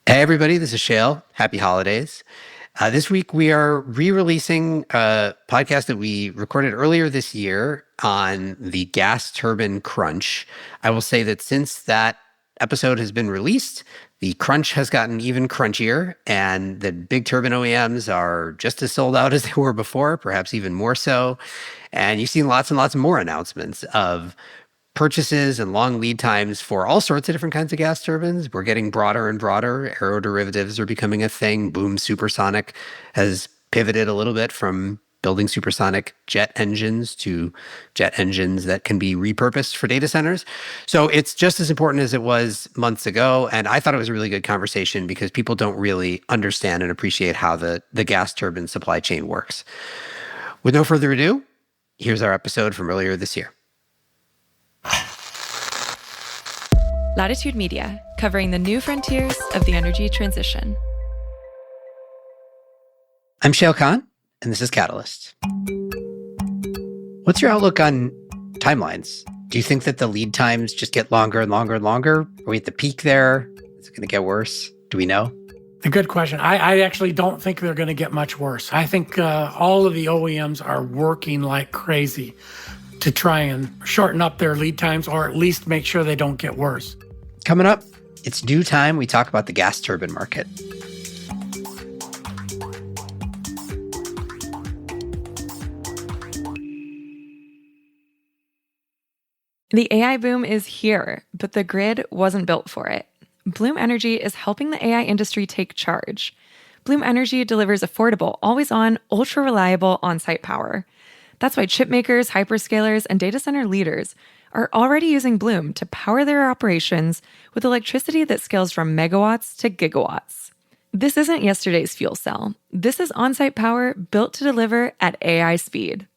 Hey, everybody, this is Shayle. Happy holidays. This week, we are re-releasing a podcast that we recorded earlier this year on the gas turbine crunch. I will say that since that episode has been released, the crunch has gotten even crunchier, and the big turbine OEMs are just as sold out as they were before, perhaps even more so. And you've seen lots and lots more announcements of purchases and long lead times for all sorts of different kinds of gas turbines. We're getting broader and broader. Aeroderivatives are becoming a thing. Boom Supersonic has pivoted a little bit from building supersonic jet engines to jet engines that can be repurposed for data centers. So it's just as important as it was months ago. And I thought it was a really good conversation because people don't really understand and appreciate how the gas turbine supply chain works. With no further ado, here's our episode from earlier this year. Latitude Media, covering the new frontiers of the energy transition. I'm Shayle Kann, and this is Catalyst. What's your outlook on timelines? Do you think that the lead times just get longer and longer and longer? Are we at the peak there? Is it going to get worse? Do we know? A good question. I actually don't think they're going to get much worse. I think all of the OEMs are working like crazy to try and shorten up their lead times or at least make sure they don't get worse. Coming up, it's due time we talk about the gas turbine market. The AI boom is here, but the grid wasn't built for it. Bloom Energy is helping the AI industry take charge. Bloom Energy delivers affordable, always-on, ultra-reliable on-site power. That's why chip makers, hyperscalers, and data center leaders are already using Bloom to power their operations with electricity that scales from megawatts to gigawatts. This isn't yesterday's fuel cell. This is on-site power built to deliver at AI speed.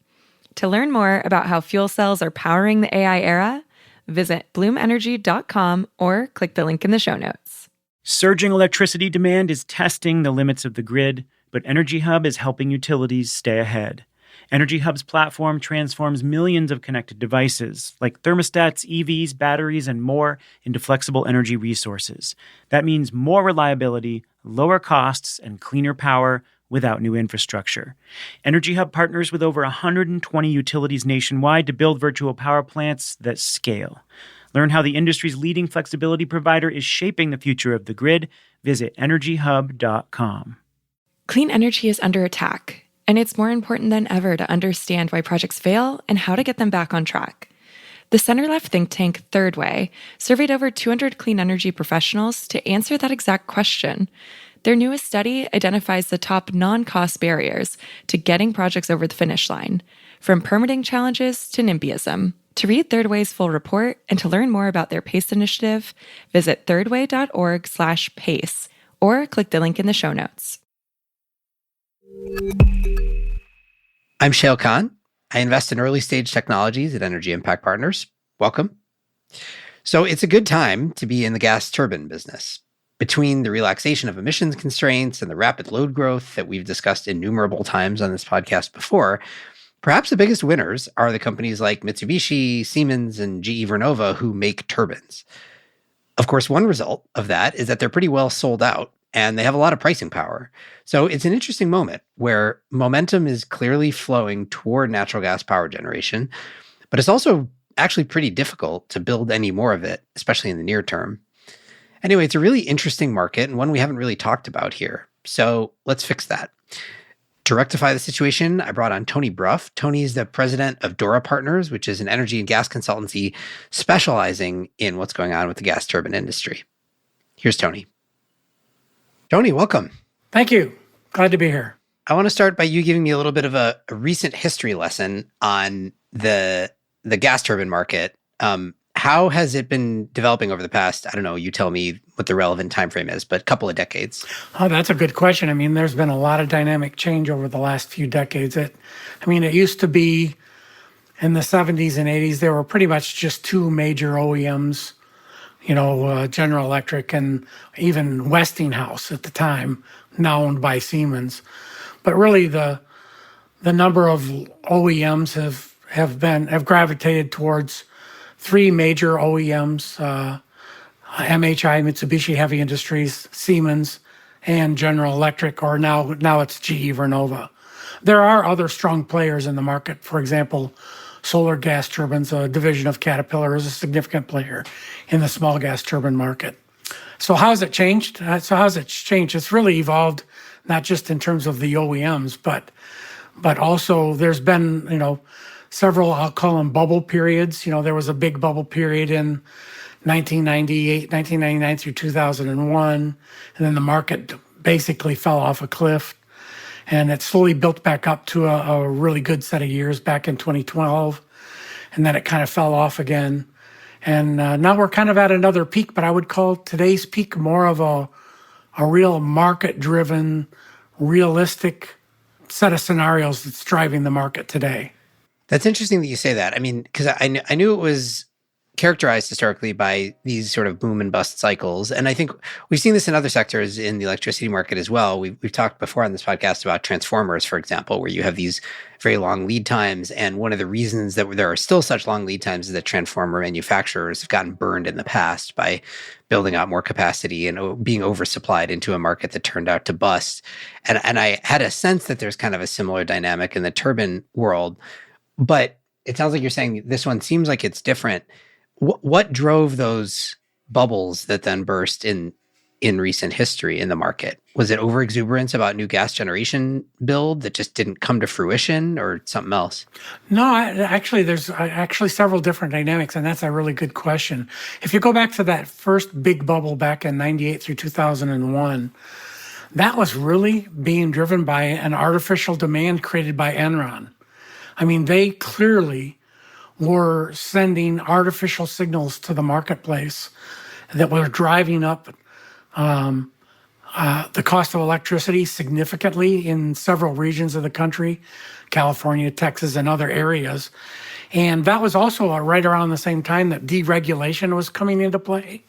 To learn more about how fuel cells are powering the AI era, visit bloomenergy.com or click the link in the show notes. Surging electricity demand is testing the limits of the grid, but Energy Hub is helping utilities stay ahead. Energy Hub's platform transforms millions of connected devices, like thermostats, EVs, batteries, and more, into flexible energy resources. That means more reliability, lower costs, and cleaner power without new infrastructure. Energy Hub partners with over 120 utilities nationwide to build virtual power plants that scale. Learn how the industry's leading flexibility provider is shaping the future of the grid. Visit energyhub.com. Clean energy is under attack, and it's more important than ever to understand why projects fail and how to get them back on track. The center-left think tank Third Way surveyed over 200 clean energy professionals to answer that exact question. Their newest study identifies the top non-cost barriers to getting projects over the finish line, from permitting challenges to NIMBYism. To read Third Way's full report and to learn more about their PACE initiative, visit thirdway.org/PACE or click the link in the show notes. I'm Shayle Kann. I invest in early-stage technologies at Energy Impact Partners. Welcome. So it's a good time to be in the gas turbine business. Between the relaxation of emissions constraints and the rapid load growth that we've discussed innumerable times on this podcast before, perhaps the biggest winners are the companies like Mitsubishi, Siemens, and GE Vernova who make turbines. Of course, one result of that is that they're pretty well sold out and they have a lot of pricing power. So it's an interesting moment where momentum is clearly flowing toward natural gas power generation, but it's also actually pretty difficult to build any more of it, especially in the near term. Anyway, it's a really interesting market and one we haven't really talked about here. So let's fix that. To rectify the situation, I brought on Tony Brough. Tony is the president of Dora Partners, which is an energy and gas consultancy specializing in what's going on with the gas turbine industry. Here's Tony. Tony, welcome. Thank you. Glad to be here. I want to start by you giving me a little bit of a recent history lesson on the gas turbine market. How has it been developing over the past, I don't know, you tell me what the relevant time frame is, but couple of decades? Oh, that's a good question. I mean, there's been a lot of dynamic change over the last few decades. It used to be in the 70s and 80s, there were pretty much just two major OEMs, General Electric and even Westinghouse at the time, now owned by Siemens. But really the number of OEMs have gravitated towards three major OEMs, MHI, Mitsubishi Heavy Industries, Siemens, and General Electric, or now it's GE Vernova. There are other strong players in the market. For example, Solar Gas Turbines, a division of Caterpillar, is a significant player in the small gas turbine market. So how's it changed? It's really evolved, not just in terms of the OEMs, but also there's been, several, I'll call them bubble periods. There was a big bubble period in 1999 through 2001, and then the market basically fell off a cliff, and it slowly built back up to a really good set of years back in 2012, and then it kind of fell off again. And now we're kind of at another peak, but I would call today's peak more of a real market-driven, realistic set of scenarios that's driving the market today. That's interesting that you say that. I mean, because I knew it was characterized historically by these sort of boom and bust cycles. And I think we've seen this in other sectors in the electricity market as well. We've talked before on this podcast about transformers, for example, where you have these very long lead times. And one of the reasons that there are still such long lead times is that transformer manufacturers have gotten burned in the past by building out more capacity and being oversupplied into a market that turned out to bust. And I had a sense that there's kind of a similar dynamic in the turbine world. But it sounds like you're saying this one seems like it's different. What drove those bubbles that then burst in recent history in the market? Was it overexuberance about new gas generation build that just didn't come to fruition, or something else? No, there's actually several different dynamics, and that's a really good question. If you go back to that first big bubble back in 98 through 2001, that was really being driven by an artificial demand created by Enron. I mean, they clearly were sending artificial signals to the marketplace that were driving up the cost of electricity significantly in several regions of the country, California, Texas, and other areas. And that was also right around the same time that deregulation was coming into play.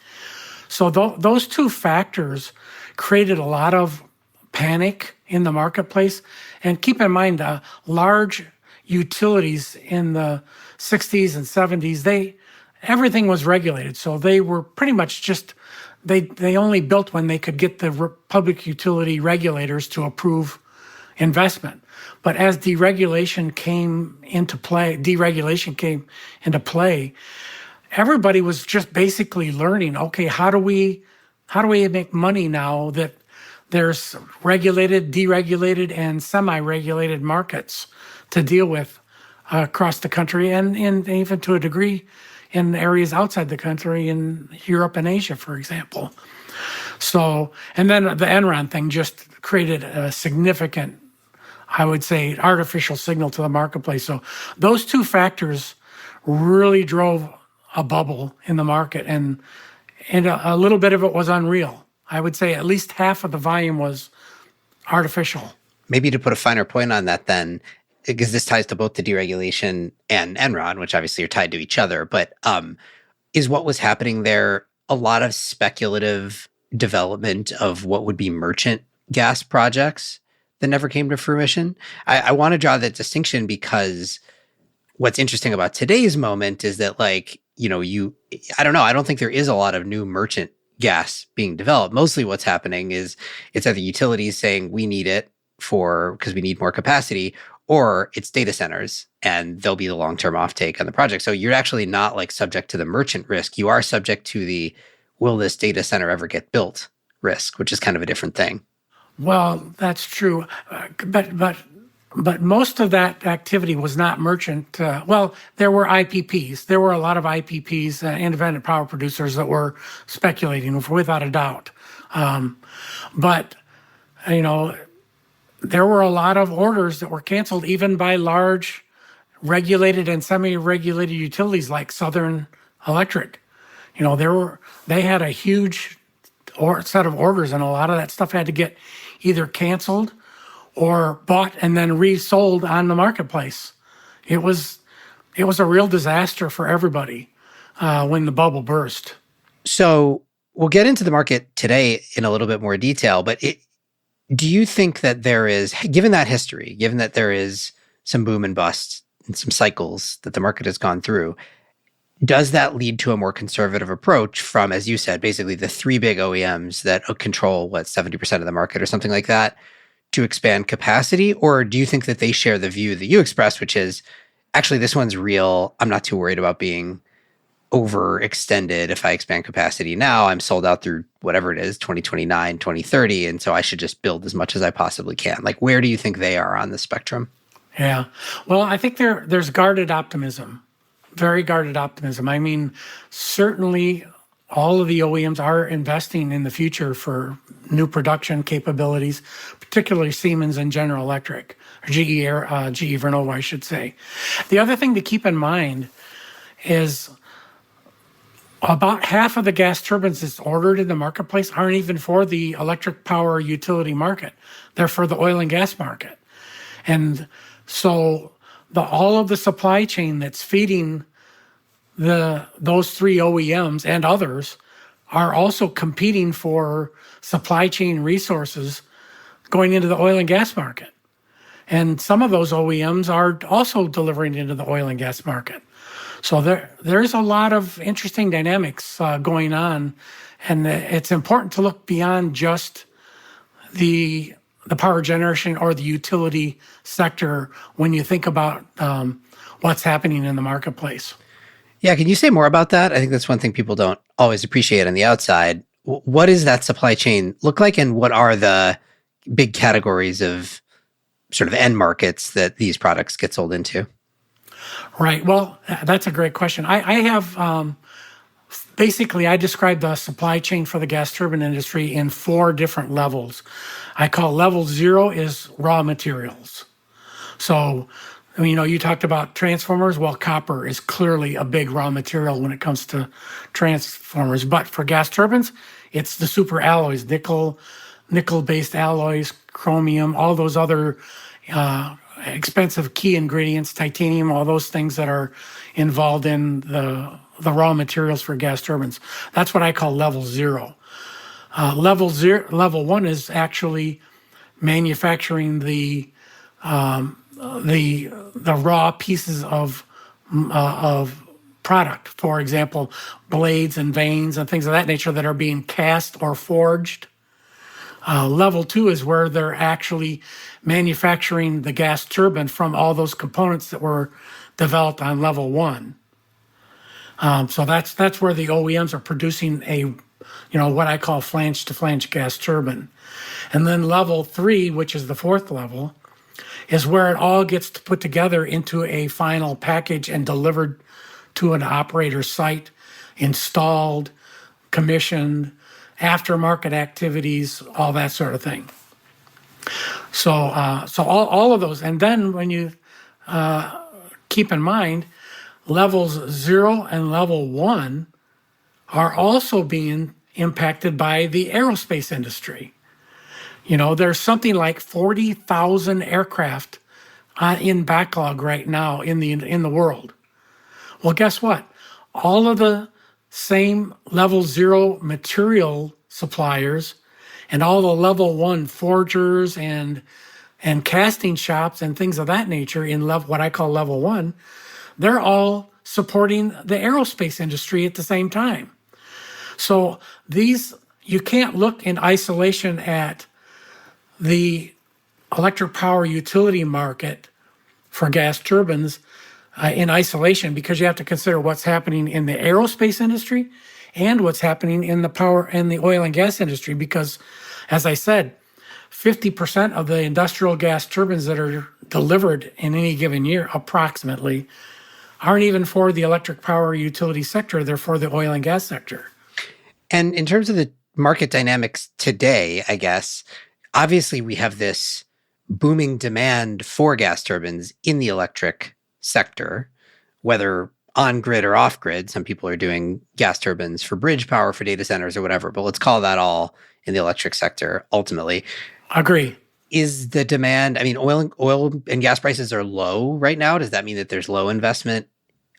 So those two factors created a lot of panic in the marketplace. And keep in mind, large utilities in the 60s and 70s, everything was regulated. So they were pretty much just, they only built when they could get the public utility regulators to approve investment. But as deregulation came into play, everybody was just basically learning, okay, how do we make money now that there's regulated, deregulated, and semi-regulated markets to deal with across the country, and even to a degree in areas outside the country, in Europe and Asia, for example. So, and then the Enron thing just created a significant, I would say, artificial signal to the marketplace. So those two factors really drove a bubble in the market, and a little bit of it was unreal. I would say at least half of the volume was artificial. Maybe to put a finer point on that then, because this ties to both the deregulation and Enron, which obviously are tied to each other, but is what was happening there a lot of speculative development of what would be merchant gas projects that never came to fruition? I want to draw that distinction because what's interesting about today's moment is that, I don't think there is a lot of new merchant gas being developed. Mostly what's happening is it's either utilities saying we need it because we need more capacity, or it's data centers and they'll be the long-term offtake on the project. So you're actually not subject to the merchant risk. You are subject to the will this data center ever get built risk, which is kind of a different thing. Well, that's true. But most of that activity was not merchant. There were IPPs. There were a lot of IPPs, independent power producers, that were speculating, without a doubt. There were a lot of orders that were canceled, even by large regulated and semi-regulated utilities like Southern Electric. They had a huge set of orders, and a lot of that stuff had to get either canceled or bought and then resold on the marketplace. It was a real disaster for everybody when the bubble burst. So we'll get into the market today in a little bit more detail, but do you think that there is, given that history, given that there is some boom and bust and some cycles that the market has gone through, Does that lead to a more conservative approach from, as you said, basically the three big OEMs that control, 70% of the market or something like that, to expand capacity? Or do you think that they share the view that you expressed, which is actually this one's real? I'm not too worried about being overextended. If I expand capacity now, I'm sold out through whatever it is, 2029, 2030. And so I should just build as much as I possibly can. Like, where do you think they are on the spectrum? Yeah. Well, I think there's guarded optimism, very guarded optimism. I mean, certainly all of the OEMs are investing in the future for new production capabilities, particularly Siemens and General Electric, or GE Vernova, I should say. The other thing to keep in mind is about half of the gas turbines that's ordered in the marketplace aren't even for the electric power utility market. They're for the oil and gas market. And so all of the supply chain that's feeding those three OEMs and others are also competing for supply chain resources going into the oil and gas market. And some of those OEMs are also delivering into the oil and gas market. So there's a lot of interesting dynamics going on, and it's important to look beyond just the power generation or the utility sector when you think about what's happening in the marketplace. Yeah, can you say more about that? I think that's one thing people don't always appreciate on the outside. What does that supply chain look like, and what are the big categories of sort of end markets that these products get sold into? Right. Well, that's a great question. I have basically, I describe the supply chain for the gas turbine industry in 4 different levels. I call level 0 is raw materials. So, you talked about transformers. Well, copper is clearly a big raw material when it comes to transformers. But for gas turbines, it's the super alloys, nickel-based alloys, chromium, all those other expensive key ingredients, titanium, all those things that are involved in the raw materials for gas turbines. That's what I call level 0. Level 1 is actually manufacturing the raw pieces of product. For example, blades and vanes and things of that nature that are being cast or forged. Level 2 is where they're actually manufacturing the gas turbine from all those components that were developed on level 1. So that's where the OEMs are producing what I call flange-to-flange gas turbine. And then level 3, which is the 4th level, is where it all gets put together into a final package and delivered to an operator's site, installed, commissioned, aftermarket activities, all that sort of thing. So all of those. And then when you keep in mind, levels 0 and level 1 are also being impacted by the aerospace industry. There's something like 40,000 aircraft in backlog right now in the world. Well, guess what? All of the same level 0 material suppliers and all the level 1 forgers and casting shops and things of that nature in what I call level 1, they're all supporting the aerospace industry at the same time. So you can't look in isolation at the electric power utility market for gas turbines in isolation, because you have to consider what's happening in the aerospace industry and what's happening in the power and the oil and gas industry. Because, as I said, 50% of the industrial gas turbines that are delivered in any given year, approximately, aren't even for the electric power utility sector. They're for the oil and gas sector. And in terms of the market dynamics today, I guess, obviously we have this booming demand for gas turbines in the electric sector, whether on grid or off grid. Some people are doing gas turbines for bridge power for data centers or whatever, but let's call that all in the electric sector ultimately. Agree. Is the demand, oil and gas prices are low right now. Does that mean that there's low investment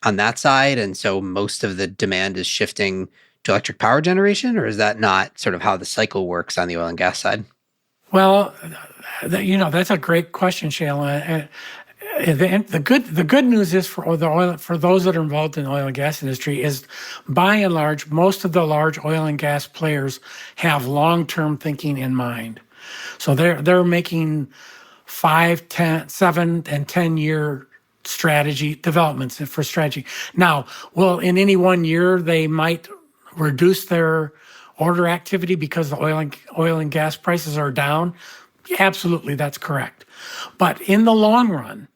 on that side? And so most of the demand is shifting to electric power generation, or is that not sort of how the cycle works on the oil and gas side? Well, that's a great question, Shayle. the good news is for those that are involved in the oil and gas industry is, by and large, most of the large oil and gas players have long-term thinking in mind. So they're making 5, 10, 7, and 10-year strategy developments for strategy. Now, well, in any one year, they might reduce their order activity because the oil and gas prices are down. Absolutely, that's correct. But in the long run,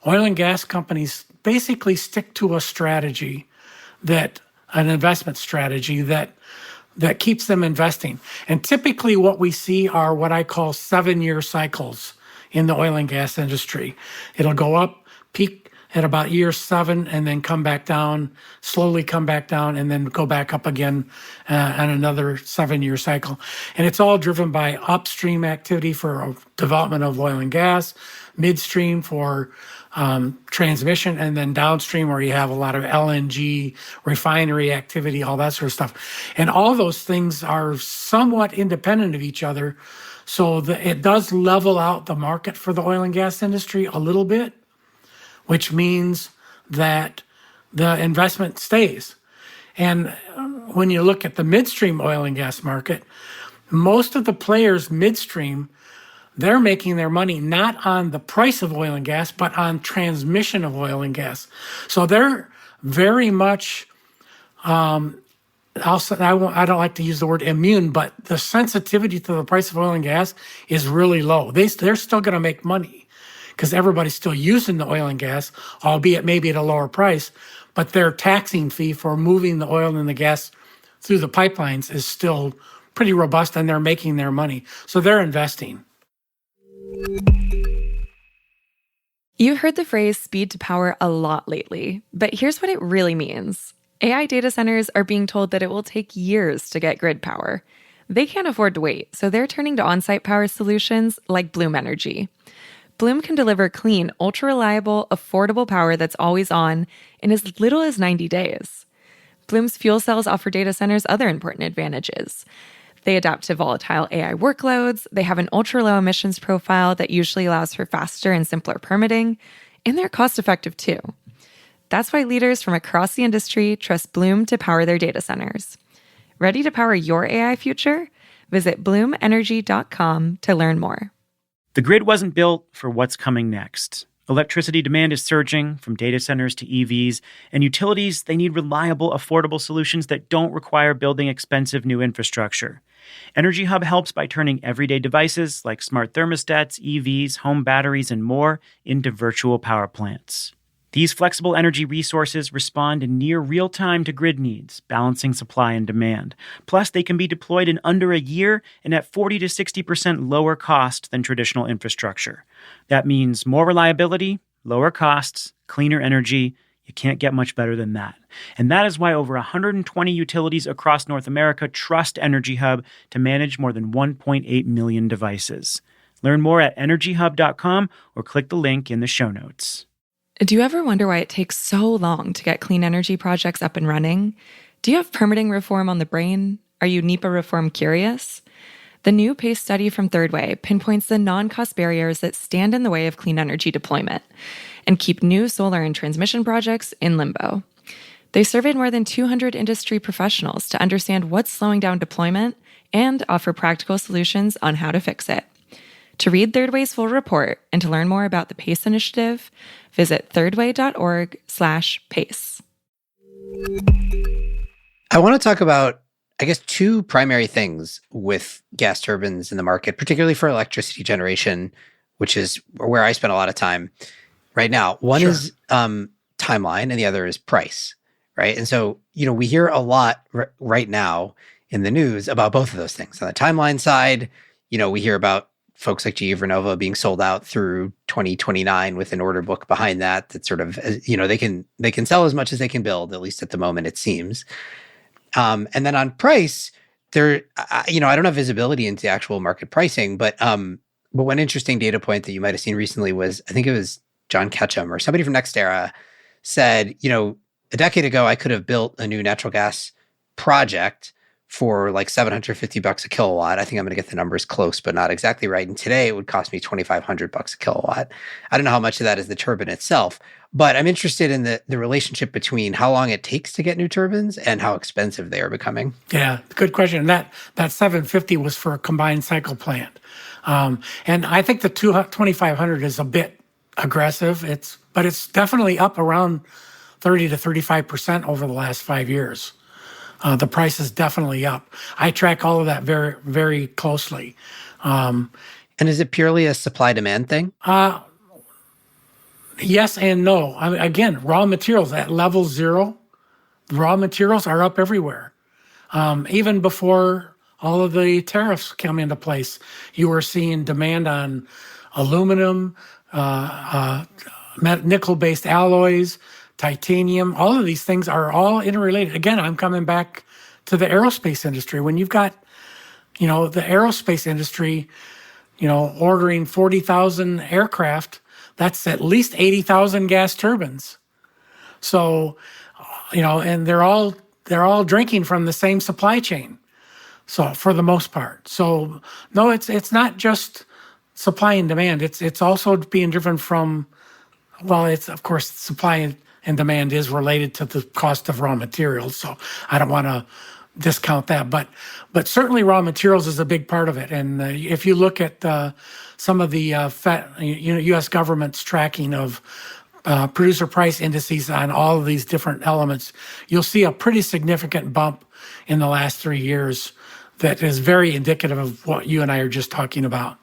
oil and gas companies basically stick to a strategy, an investment strategy that keeps them investing. And typically what we see are what I call 7-year cycles in the oil and gas industry. It'll go up, peak at about year 7, and then come back down, slowly come back down, and then go back up again on another 7-year cycle. And it's all driven by upstream activity for development of oil and gas, midstream for transmission, and then downstream where you have a lot of LNG, refinery activity, all that sort of stuff. And all those things are somewhat independent of each other. So it does level out the market for the oil and gas industry a little bit, which means that the investment stays. And when you look at the midstream oil and gas market, most of the players midstream, they're making their money not on the price of oil and gas, but on transmission of oil and gas. So they're very much, I don't like to use the word immune, but the sensitivity to the price of oil and gas is really low. They're still going to make money because everybody's still using the oil and gas, albeit maybe at a lower price, but their taxing fee for moving the oil and the gas through the pipelines is still pretty robust, and they're making their money. So they're investing. You've heard the phrase speed to power a lot lately, but here's what it really means. AI data centers are being told that it will take years to get grid power. They can't afford to wait, so they're turning to on-site power solutions like Bloom Energy. Bloom can deliver clean, ultra-reliable, affordable power that's always on in as little as 90 days. Bloom's fuel cells offer data centers other important advantages. They adapt to volatile AI workloads, they have an ultra-low emissions profile that usually allows for faster and simpler permitting, and they're cost-effective too. That's why leaders from across the industry trust Bloom to power their data centers. Ready to power your AI future? Visit bloomenergy.com to learn more. The grid wasn't built for what's coming next. Electricity demand is surging from data centers to EVs, and utilities, they need reliable, affordable solutions that don't require building expensive new infrastructure. Energy Hub helps by turning everyday devices like smart thermostats, EVs, home batteries, and more into virtual power plants. These flexible energy resources respond in near real time to grid needs, balancing supply and demand. Plus, they can be deployed in under a year and at 40 to 60% lower cost than traditional infrastructure. That means more reliability, lower costs, cleaner energy. You can't get much better than that. And that is why over 120 utilities across North America trust Energy Hub to manage more than 1.8 million devices. Learn more at energyhub.com or click the link in the show notes. Do you ever wonder why it takes so long to get clean energy projects up and running? Do you have permitting reform on the brain? Are you NEPA reform curious? The new PACE study from Third Way pinpoints the non-cost barriers that stand in the way of clean energy deployment and keep new solar and transmission projects in limbo. They surveyed more than 200 industry professionals to understand what's slowing down deployment and offer practical solutions on how to fix it. To read Third Way's full report and to learn more about the PACE initiative, visit thirdway.org/PACE. I want to talk about, I guess, two primary things with gas turbines in the market, particularly for electricity generation, which is where I spend a lot of time right now. One is timeline, and the other is price, right? And so, we hear a lot right now in the news about both of those things. On the timeline side, we hear about folks like GE Vernova being sold out through 2029 with an order book behind that. That sort of, they can sell as much as they can build, at least at the moment, it seems. And then on price, I don't have visibility into actual market pricing, but one interesting data point that you might have seen recently was, I think it was John Ketchum or somebody from NextEra said, a decade ago, I could have built a new natural gas project for like $750 a kilowatt. I think I'm going to get the numbers close, but not exactly right. And today it would cost me $2,500 a kilowatt. I don't know how much of that is the turbine itself, but I'm interested in the relationship between how long it takes to get new turbines and how expensive they are becoming. Yeah, good question. That 750 was for a combined cycle plant. And I think the 2,500 is a bit aggressive. But it's definitely up around 30 to 35% over the last 5 years. The price is definitely up. I track all of that very, very closely. And is it purely a supply demand thing? Yes and no. I mean, again, raw materials at level zero, raw materials are up everywhere. Even before all of the tariffs come into place, you were seeing demand on aluminum, nickel-based alloys, titanium. All of these things are all interrelated. Again, I'm coming back to the aerospace industry. When you've got, the aerospace industry, ordering 40,000 aircraft, that's at least 80,000 gas turbines. So, and they're all drinking from the same supply chain. So for the most part. So no, it's not just supply and demand. It's also being driven from, it's of course supply and demand is related to the cost of raw materials. So I don't want to discount that, but certainly raw materials is a big part of it. And if you look at some of the U.S. government's tracking of producer price indices on all of these different elements, you'll see a pretty significant bump in the last 3 years that is very indicative of what you and I are just talking about.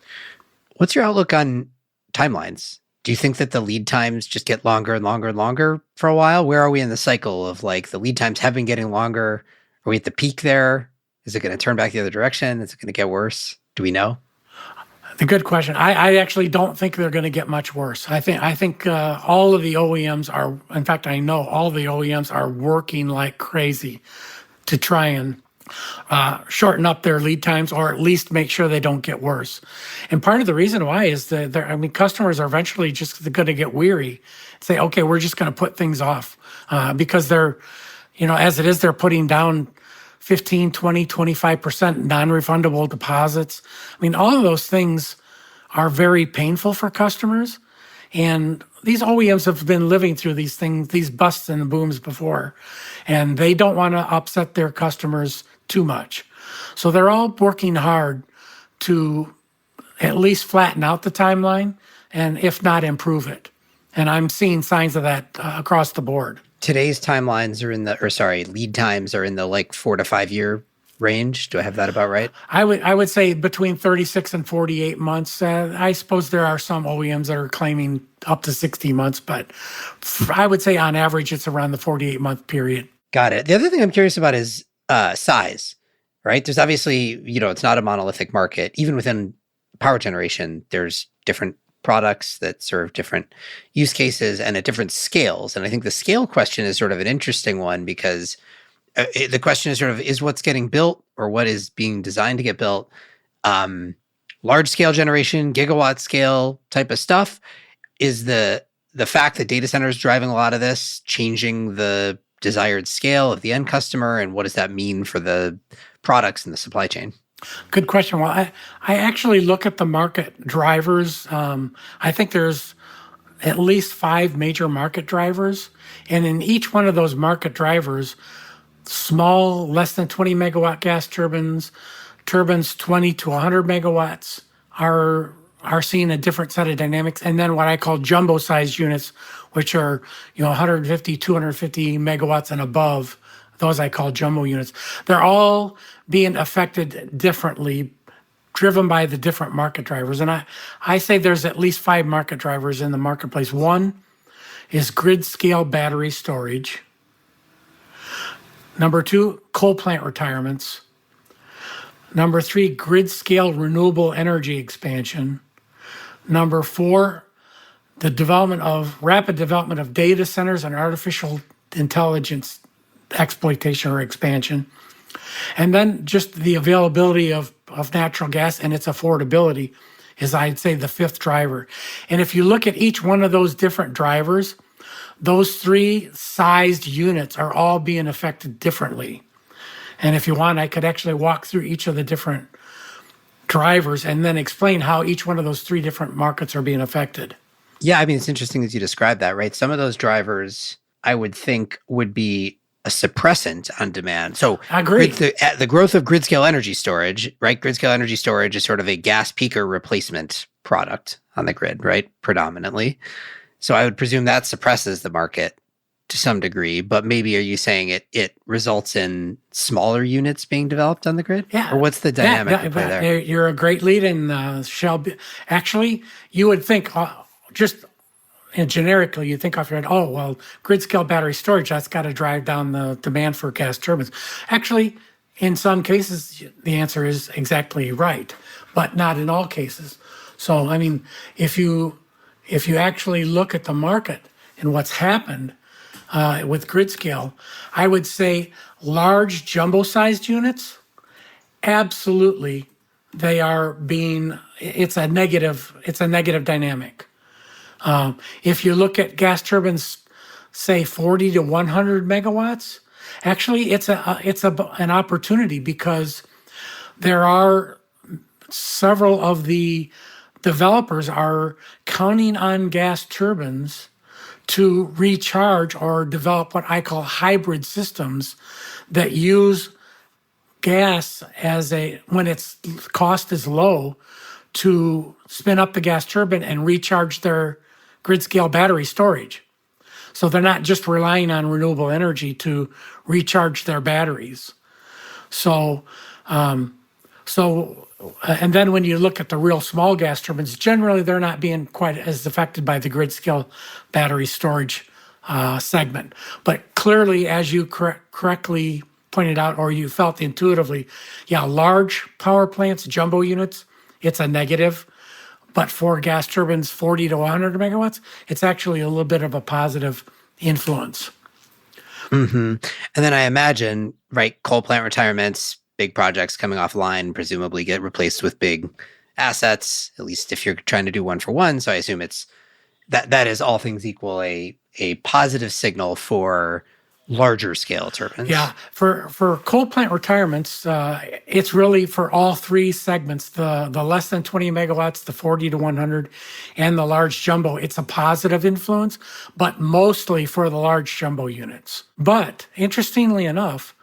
What's your outlook on timelines? Do you think that the lead times just get longer and longer and longer for a while? Where are we in the cycle of like the lead times have been getting longer? Are we at the peak there? Is it going to turn back the other direction? Is it going to get worse? Do we know? A good question. I actually don't think they're going to get much worse. I think all of the OEMs are, in fact, I know all the OEMs are working like crazy to try and shorten up their lead times or at least make sure they don't get worse. And part of the reason why is that customers are eventually just going to get weary and say, okay, we're just going to put things off because they're, as it is, they're putting down 15, 20, 25% non-refundable deposits. All of those things are very painful for customers. And these OEMs have been living through these things, these busts and booms before, and they don't want to upset their customers too much. So they're all working hard to at least flatten out the timeline and if not improve it. And I'm seeing signs of that across the board. Today's timelines are lead times are in the like 4 to 5 year range. Do I have that about right? I would say between 36 and 48 months. I suppose there are some OEMs that are claiming up to 60 months, but I would say on average it's around the 48-month period. Got it. The other thing I'm curious about is size, right? There's obviously, it's not a monolithic market. Even within power generation, there's different products that serve different use cases and at different scales. And I think the scale question is sort of an interesting one because the question is sort of, is what's getting built or what is being designed to get built large scale generation, gigawatt scale type of stuff? Is the fact that data centers driving a lot of this changing the desired scale of the end customer, and what does that mean for the products in the supply chain? Good question. Well, I actually look at the market drivers. I think there's at least 5 major market drivers. And in each one of those market drivers, small, less than 20 megawatt gas turbines 20 to 100 megawatts are seeing a different set of dynamics. And then what I call jumbo sized units, which are 150, 250 megawatts and above, those I call jumbo units. They're all being affected differently, driven by the different market drivers. And I say there's at least 5 market drivers in the marketplace. One is grid scale battery storage. Number 2, coal plant retirements. Number 3, grid scale renewable energy expansion. Number 4, the rapid development of data centers and artificial intelligence exploitation or expansion. And then just the availability of natural gas and its affordability is, I'd say, the 5th driver. And if you look at each one of those different drivers, those 3 sized units are all being affected differently. And if you want, I could actually walk through each of the different drivers and then explain how each one of those three different markets are being affected. Yeah, I mean, it's interesting as you describe that, right? Some of those drivers I would think would be a suppressant on demand. So I agree. The growth of grid scale energy storage, right? Grid scale energy storage is sort of a gas peaker replacement product on the grid, right? Predominantly. So I would presume that suppresses the market to some degree, but maybe are you saying it results in smaller units being developed on the grid? Yeah. Or what's the dynamic at play there? You're a great lead in, Shayle. Actually, you would think, just generically, you think off your head, oh, well, grid scale battery storage, that's got to drive down the demand for gas turbines. Actually, in some cases, the answer is exactly right, but not in all cases. So, I mean, if you actually look at the market and what's happened with grid scale, I would say large jumbo-sized units, absolutely, they are being. It's a negative dynamic. If you look at gas turbines, say 40 to 100 megawatts, actually it's an opportunity because there are several of the developers are counting on gas turbines to recharge or develop what I call hybrid systems that use gas when its cost is low to spin up the gas turbine and recharge their grid scale battery storage. So they're not just relying on renewable energy to recharge their batteries. And then when you look at the real small gas turbines, generally they're not being quite as affected by the grid scale battery storage segment. But clearly, as you correctly pointed out, or you felt intuitively, yeah, large power plants, jumbo units, it's a negative. But for gas turbines 40 to 100 megawatts, it's actually a little bit of a positive influence. Mm-hmm. And then I imagine, right, coal plant retirements, big projects coming offline, presumably get replaced with big assets, at least if you're trying to do one for one. So I assume it's that is all things equal a positive signal for larger scale turbines. Yeah, for coal plant retirements, it's really for all three segments, the less than 20 megawatts, the 40 to 100, and the large jumbo. It's a positive influence, but mostly for the large jumbo units. But interestingly enough,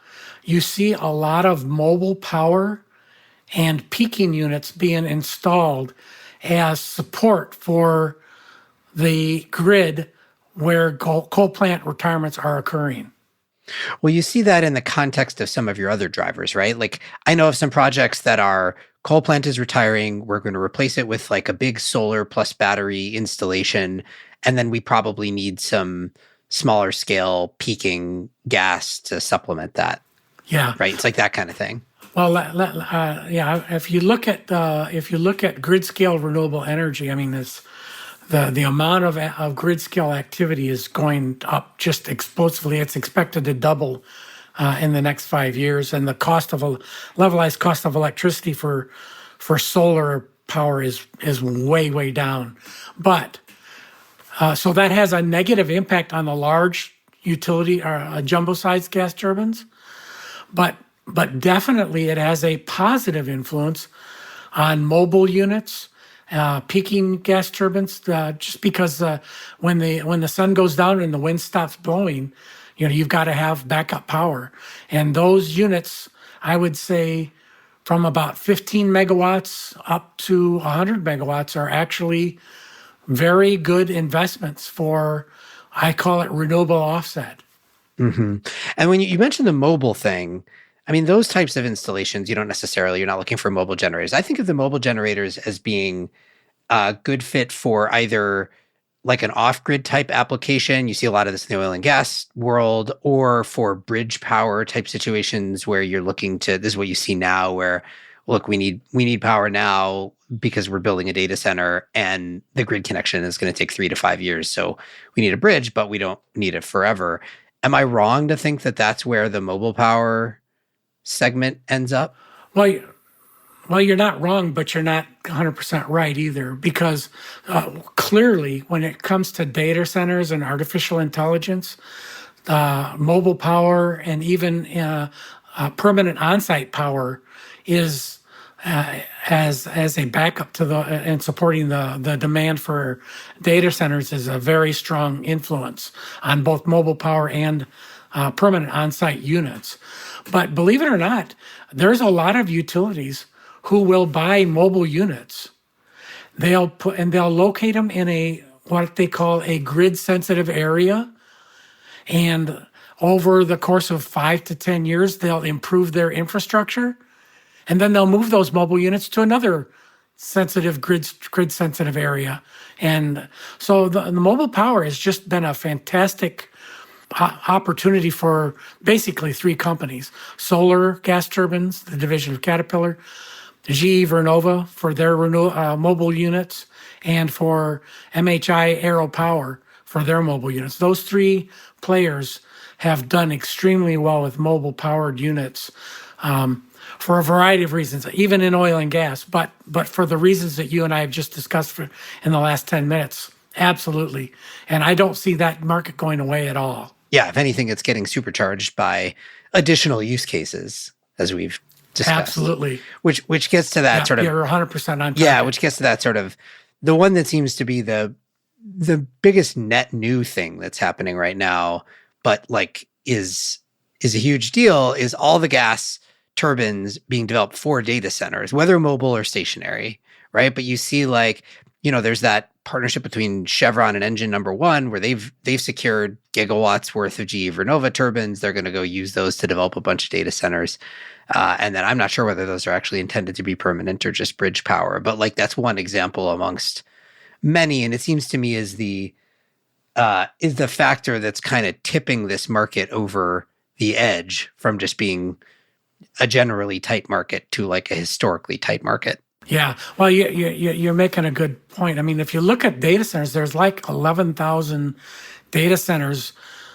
you see a lot of mobile power and peaking units being installed as support for the grid where coal plant retirements are occurring. Well, you see that in the context of some of your other drivers, right? Like I know of some projects that are coal plant is retiring. We're going to replace it with like a big solar plus battery installation. And then we probably need some smaller scale peaking gas to supplement that. Yeah. Right. It's like that kind of thing. Well, yeah. If you look at grid scale renewable energy, I mean, the amount of grid scale activity is going up just explosively. It's expected to double in the next 5 years, and the levelized cost of electricity for solar power is way down. But so that has a negative impact on the large utility or jumbo-sized gas turbines, but definitely it has a positive influence on mobile units. Peaking gas turbines, just because when the sun goes down and the wind stops blowing, you've got to have backup power. And those units, I would say, from about 15 megawatts up to 100 megawatts are actually very good investments for, I call it renewable offset. Mm-hmm. And when you mentioned the mobile thing, I mean, those types of installations, you're not looking for mobile generators. I think of the mobile generators as being a good fit for either like an off-grid type application. You see a lot of this in the oil and gas world, or for bridge power type situations where you're looking to, this is what you see now where, look, we need power now because we're building a data center and the grid connection is going to take 3 to 5 years. So we need a bridge, but we don't need it forever. Am I wrong to think that that's where the mobile power segment ends up? Well, you're not wrong, but you're not 100% right either, because clearly when it comes to data centers and artificial intelligence, mobile power and even permanent on-site power is as a backup to the and supporting the demand for data centers is a very strong influence on both mobile power and permanent on-site units. But believe it or not, there's a lot of utilities who will buy mobile units. They'll locate them in a what they call a grid-sensitive area, and over the course of 5 to 10 years, they'll improve their infrastructure, and then they'll move those mobile units to another grid-sensitive area. And so the mobile power has just been a fantastic opportunity for basically 3 companies: Solar gas turbines, the division of Caterpillar; GE Vernova for their mobile units; and for MHI Aero Power for their mobile units. Those 3 players have done extremely well with mobile powered units for a variety of reasons, even in oil and gas. But for the reasons that you and I have just discussed in the last 10 minutes, absolutely. And I don't see that market going away at all. Yeah, if anything, it's getting supercharged by additional use cases, as we've discussed. Absolutely. Which gets to that sort of... You're 100% on target. Yeah, which gets to that sort of... The one that seems to be the biggest net new thing that's happening right now, but like is a huge deal, is all the gas turbines being developed for data centers, whether mobile or stationary, right? But you see, like, there's that partnership between Chevron and Engine Number One, where they've secured gigawatts worth of GE Vernova turbines. They're going to go use those to develop a bunch of data centers. And then I'm not sure whether those are actually intended to be permanent or just bridge power, but like that's one example amongst many. And it seems to me is the factor that's kind of tipping this market over the edge from just being a generally tight market to like a historically tight market. Yeah, well, you're making a good point. I mean, if you look at data centers, there's like 11,000 data centers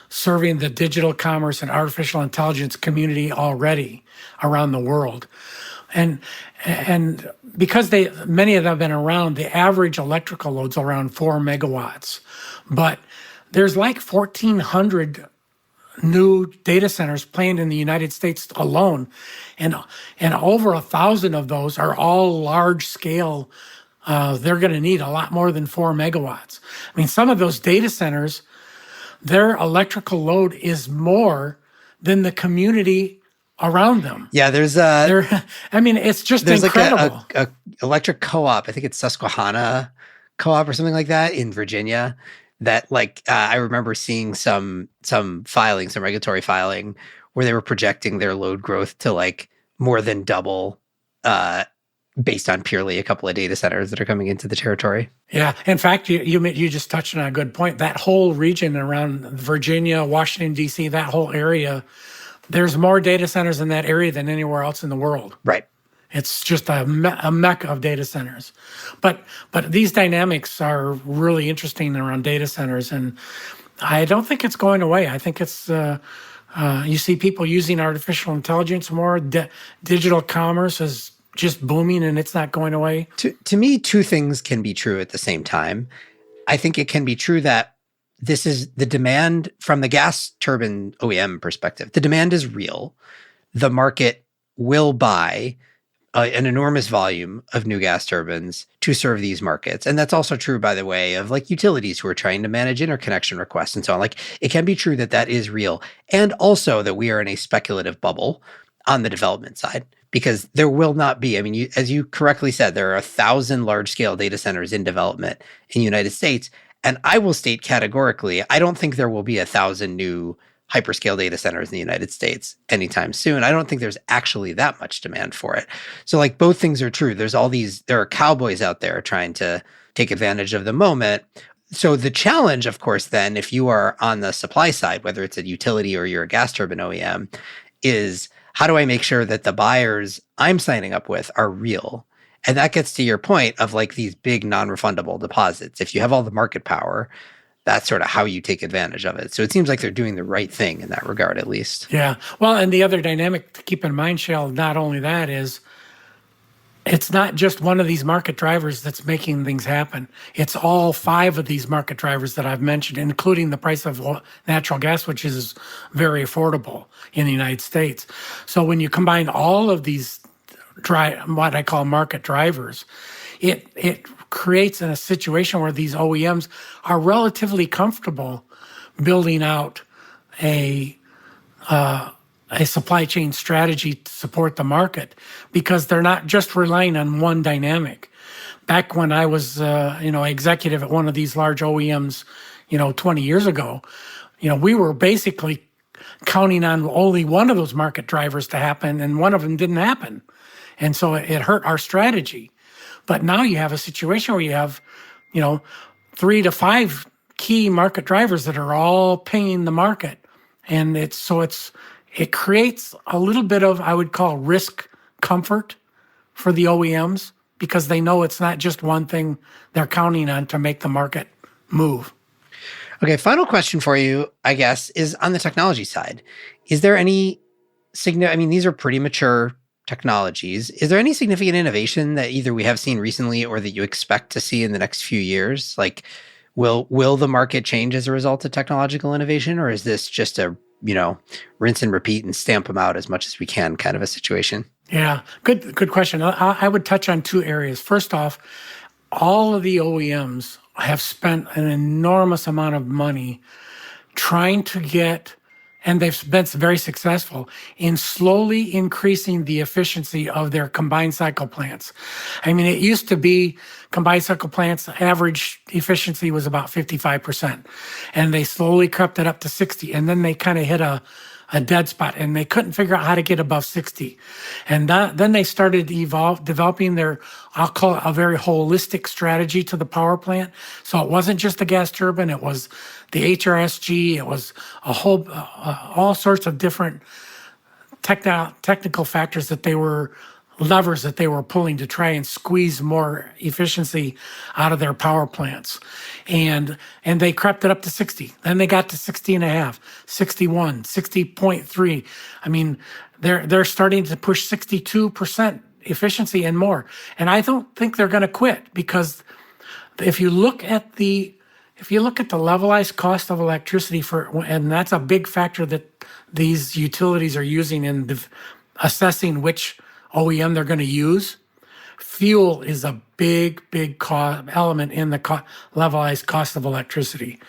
serving the digital commerce and artificial intelligence community already around the world. And because many of them have been around, the average electrical load's around 4 megawatts. But there's like 1,400 new data centers planned in the United States alone, and over 1,000 of those are all large scale. They're going to need a lot more than 4 megawatts. I mean, some of those data centers, their electrical load is more than the community around them. Yeah, there's it's just incredible. Like a electric co-op. I think it's Susquehanna Co-op or something like that in Virginia. That I remember seeing some regulatory filing where they were projecting their load growth to like more than double based on purely a couple of data centers that are coming into the territory. Yeah. In fact, you just touched on a good point. That whole region around Virginia, Washington, D.C., that whole area, there's more data centers in that area than anywhere else in the world. Right. It's just a mecca of data centers. But these dynamics are really interesting around data centers, and I don't think it's going away. I think it's you see people using artificial intelligence more. Digital commerce is just booming, and it's not going away. To me, 2 things can be true at the same time. I think it can be true that this is the demand from the gas turbine OEM perspective. The demand is real. The market will buy an enormous volume of new gas turbines to serve these markets. And that's also true, by the way, of like utilities who are trying to manage interconnection requests and so on. Like it can be true that is real. And also that we are in a speculative bubble on the development side, because there will not be, as you correctly said, there are 1,000 large scale data centers in development in the United States. And I will state categorically, I don't think there will be 1,000 new hyperscale data centers in the United States anytime soon. I don't think there's actually that much demand for it. So like both things are true. There are cowboys out there trying to take advantage of the moment. So the challenge, of course, then, if you are on the supply side, whether it's a utility or you're a gas turbine OEM, is how do I make sure that the buyers I'm signing up with are real? And that gets to your point of like these big non-refundable deposits. If you have all the market power, that's sort of how you take advantage of it. So it seems like they're doing the right thing in that regard, at least. Yeah. Well, and the other dynamic to keep in mind, Shayle, not only that is it's not just one of these market drivers that's making things happen. It's all 5 of these market drivers that I've mentioned, including the price of natural gas, which is very affordable in the United States. So when you combine all of these what I call market drivers, it creates a situation where these OEMs are relatively comfortable building out a supply chain strategy to support the market, because they're not just relying on one dynamic. Back when I was, executive at one of these large OEMs, 20 years ago, we were basically counting on only one of those market drivers to happen, and one of them didn't happen. And so it hurt our strategy. But now you have a situation where you have, 3 to 5 key market drivers that are all pinging the market. And it creates a little bit of, I would call, risk comfort for the OEMs, because they know it's not just one thing they're counting on to make the market move. Okay, final question for you, I guess, is on the technology side. Is there any these are pretty mature technologies. Is there any significant innovation that either we have seen recently or that you expect to see in the next few years? Like, will the market change as a result of technological innovation, or is this just a rinse and repeat and stamp them out as much as we can kind of a situation? Yeah, good question. I would touch on 2 areas. First off, all of the OEMs have spent an enormous amount of money trying to get, and they've been very successful in slowly increasing the efficiency of their combined cycle plants. I mean, it used to be combined cycle plants, average efficiency was about 55%. And they slowly crept it up to 60. And then they kind of hit a dead spot, and they couldn't figure out how to get above 60. And then they started developing their, I'll call it, a very holistic strategy to the power plant. So it wasn't just the gas turbine, it was the HRSG, it was a whole, all sorts of different technical factors levers that they were pulling to try and squeeze more efficiency out of their power plants. And they crept it up to 60. Then they got to 60 and a half, 61, 60.3. I mean, they're starting to push 62% efficiency and more. And I don't think they're going to quit, because if you look at the levelized cost of electricity and that's a big factor that these utilities are using in assessing which OEM they're going to use, fuel is a big element in the levelized cost of electricity.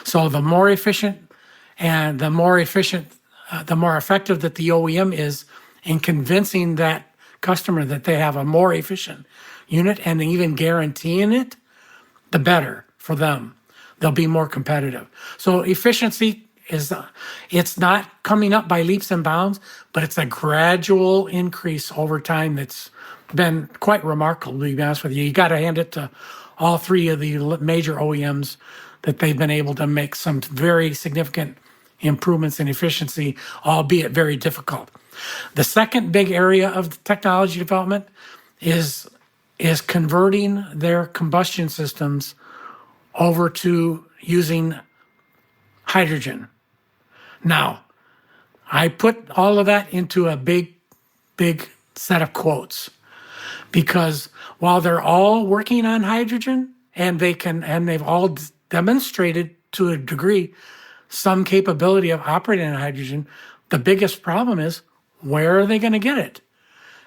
So the more efficient and the more effective that the OEM is in convincing that customer that they have a more efficient unit and even guaranteeing it, the better for them. They'll be more competitive. So efficiency it's not coming up by leaps and bounds, but it's a gradual increase over time that's been quite remarkable, to be honest with you. You got to hand it to all 3 of the major OEMs that they've been able to make some very significant improvements in efficiency, albeit very difficult. The second big area of technology development is converting their combustion systems over to using hydrogen. Now, I put all of that into a big set of quotes, because while they're all working on hydrogen and they've all demonstrated to a degree some capability of operating on hydrogen, the biggest problem is, where are they going to get it?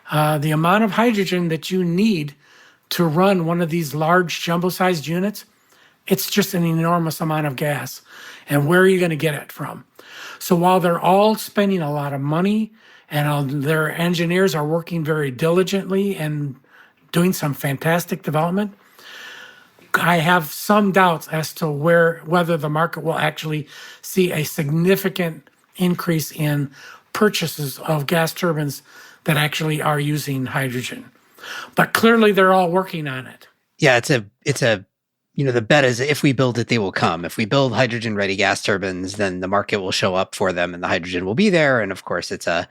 The amount of hydrogen that you need to run one of these large jumbo-sized units, it's just an enormous amount of gas. And where are you going to get it from? So while they're all spending a lot of money and their engineers are working very diligently and doing some fantastic development, I have some doubts as to whether the market will actually see a significant increase in purchases of gas turbines that actually are using hydrogen. But clearly they're all working on it. Yeah, it's a the bet is if we build it, they will come. If we build hydrogen-ready gas turbines, then the market will show up for them and the hydrogen will be there. And of course, it's a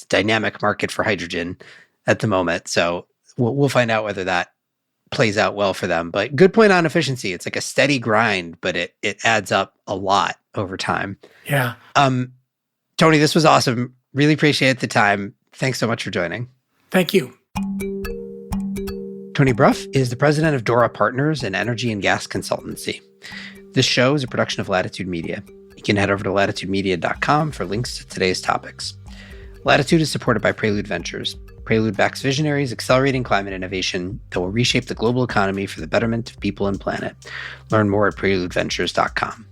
dynamic market for hydrogen at the moment. So we'll find out whether that plays out well for them. But good point on efficiency. It's like a steady grind, but it adds up a lot over time. Yeah. Tony, this was awesome. Really appreciate the time. Thanks so much for joining. Thank you. Tony Bruff is the president of Dora Partners, an energy and gas consultancy. This show is a production of Latitude Media. You can head over to latitudemedia.com for links to today's topics. Latitude is supported by Prelude Ventures. Prelude backs visionaries accelerating climate innovation that will reshape the global economy for the betterment of people and planet. Learn more at preludeventures.com.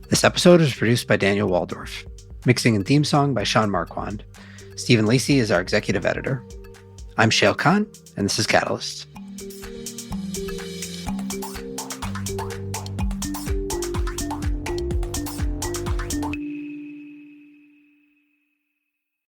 This episode was produced by Daniel Woldorff. Mixing and theme song by Sean Marquand. Stephen Lacey is our executive editor. I'm Shayle Kann, and this is Catalyst.